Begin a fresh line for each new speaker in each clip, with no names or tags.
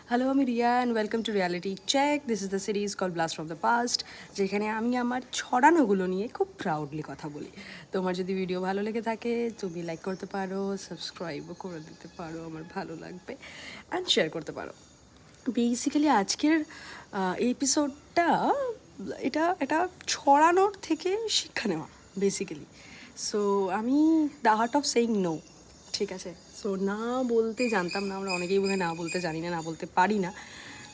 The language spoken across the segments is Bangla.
হ্যালো, আমি Riya and welcome to reality check. This is the series call blast from the past, যেখানে আমি আমার ছড়ানোগুলো নিয়ে খুব প্রাউডলি কথা বলি। তোমার যদি ভিডিও ভালো লেগে থাকে তুমি লাইক করতে পারো, সাবস্ক্রাইবও করে দিতে পারো, আমার ভালো লাগবে, অ্যান্ড শেয়ার করতে পারো। বেসিক্যালি আজকের এপিসোডটা এটা এটা ছড়ানোর থেকে শিক্ষা নেওয়া বেসিক্যালি। সো আমি the art of saying no, ঠিক আছে? সো না বলতে জানতাম না, আমরা অনেকেই বোধহয় না বলতে জানি না, না বলতে পারি না,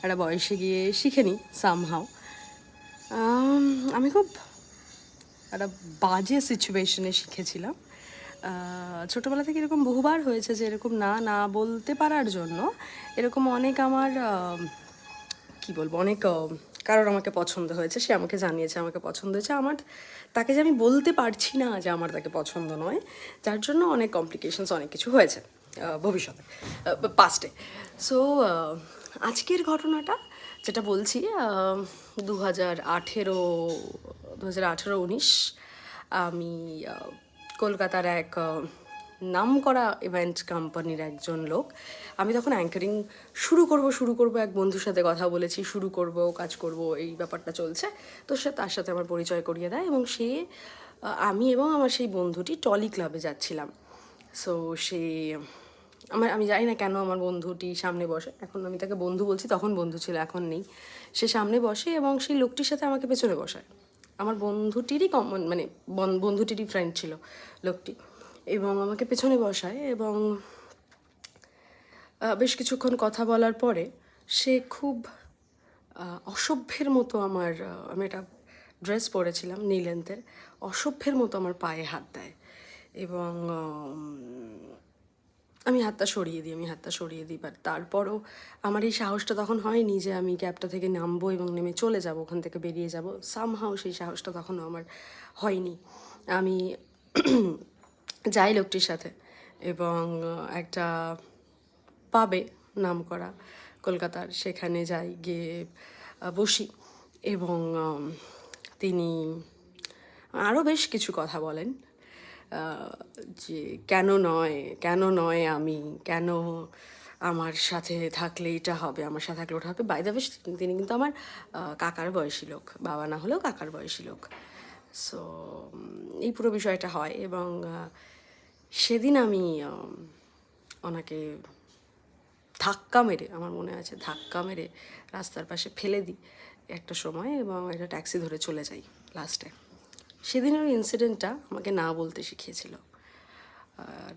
একটা বয়সে গিয়ে শিখে নিই সামহাও। আমি খুব একটা বাজে সিচুয়েশনে শিখেছিলাম। ছোটোবেলা থেকে এরকম বহুবার হয়েছে যে এরকম না না বলতে পারার জন্য এরকম অনেক আমার কি বলবো, অনেক কারোর আমাকে পছন্দ হয়েছে, সে আমাকে জানিয়েছে আমাকে পছন্দ হয়েছে, আমার তাকে যে আমি বলতে পারছি না যে আমার তাকে পছন্দ নয়, যার জন্য অনেক কমপ্লিকেশনস অনেক কিছু হয়েছে ভবিষ্যতে, পাস্টে। সো আজকের ঘটনাটা যেটা বলছি, 2018 2018-19 আমি কলকাতার এক নামকরা ইভেন্ট কোম্পানির একজন লোক। আমি তখন অ্যাঙ্কারিং শুরু করব এক বন্ধুর সাথে কথা বলেছি, শুরু করব কাজ করব, এই ব্যাপারটা চলছে। তো সে তার সাথে আমার পরিচয় করিয়ে দেয় এবং সে আমি এবং আমার সেই বন্ধুটি টলি ক্লাবে যাচ্ছিলাম। সো সে আমি জানি না কেন আমার বন্ধুটি সামনে বসে, এখন আমি তাকে বন্ধু বলছি, তখন বন্ধু ছিল এখন নেই। সে সামনে বসে এবং সেই লোকটির সাথে আমাকে পেছনে বসায়। আমার বন্ধুটিরই কমন, মানে বন্ধুটিরই ফ্রেন্ড ছিল লোকটি, এবং আমাকে পেছনে বসায় এবং বেশ কিছুক্ষণ কথা বলার পরে সে খুব অসভ্যের মতো আমি একটা ড্রেস পরেছিলাম নীল লেন্থের, অসভ্যের মতো আমার পায়ে হাত দেয় এবং আমি হাতটা সরিয়ে দিই। বাট তারপরও আমার এই সাহসটা তখন হয়নি যে আমি ক্যাবটা থেকে নামবো এবং নেমে চলে যাব, ওখান থেকে বেরিয়ে যাব। সামহাও সেই সাহসটা তখনও আমার হয়নি। আমি যাই লোকটির সাথে এবং একটা পাবে নামকরা কলকাতার, সেখানে যাই, গিয়ে বসি এবং তিনি আরও বেশ কিছু কথা বলেন, যে কেন নয় আমি, কেন আমার সাথে থাকলে এটা হবে, আমার সাথে থাকলে ওটা হবে। বাই দ্য ওয়ে, তিনি কিন্তু আমার কাকার বয়সী লোক, বাবা না হলেও কাকার বয়সী লোক। সো এই পুরো বিষয়টা হয় এবং সেদিন আমি ওনাকে ধাক্কা মেরে, আমার মনে আছে ধাক্কা মেরে রাস্তার পাশে ফেলে দিই একটা সময় এবং একটা ট্যাক্সি ধরে চলে যাই লাস্টে। সেদিনের ওই ইনসিডেন্টটা আমাকে না বলতে শিখিয়েছিল,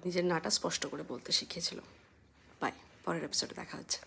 নিজের নাটা স্পষ্ট করে বলতে শিখিয়েছিল। বাই, পরের এপিসোডে দেখা হচ্ছে।